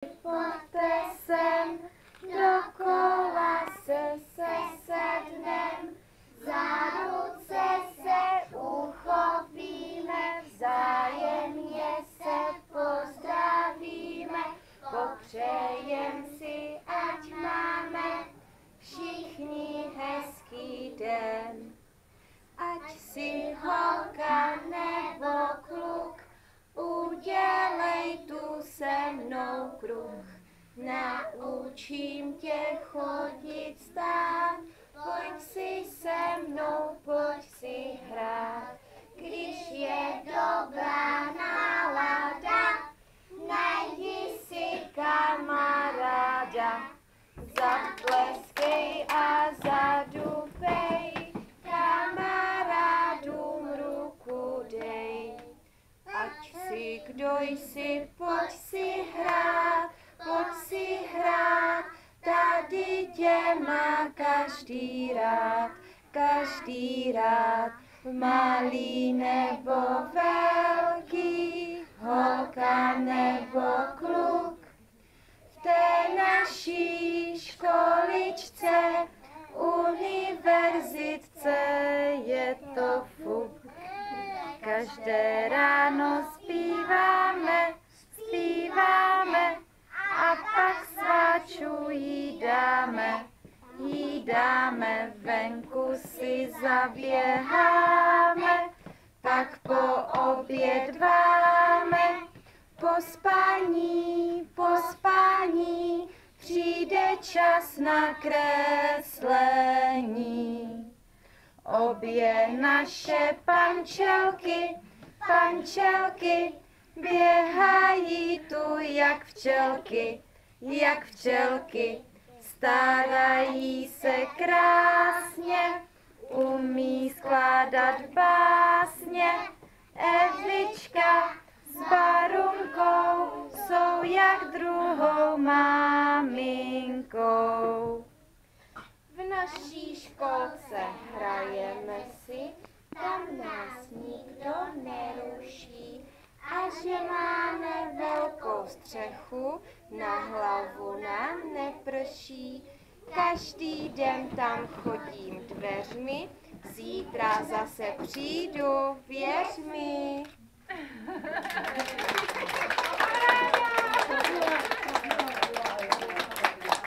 Pojďte sem, dokola se sednem, za ruce se uchopíme, vzájemně se pozdravíme, popřejem si, ať máme všichni hezký den. Ať si holka nebo kluk, udělej tu se mnou kruh. Naučím tě chodit stát, pojď si se mnou, pojď si hrát. Když je dobrá nálada, najdi si kamaráda. Zatleskej a zadufej, kamarádům ruku dej. Ať si kdo jsi, pojď si hrát, tady tě má každý rád, malý nebo velký, holka nebo kluk. V té naší školičce, univerzitce je to fuk. Každé ráno zpíváme a pak sváčů jídáme, venku si zaběháme, pak poobědváme, po spání přijde čas na kreslení. Obě naše pančelky běhají tu jak včelky, starají se krásně, umí skládat básně. Evička s Barunkou jsou jak druhou maminkou. V naší školce hrajeme si, tam nás nikdo neruší. A že máme velkou střechu, na hlavu nám neprší. Každý den tam chodím dveřmi, zítra zase přijdu, věř mi.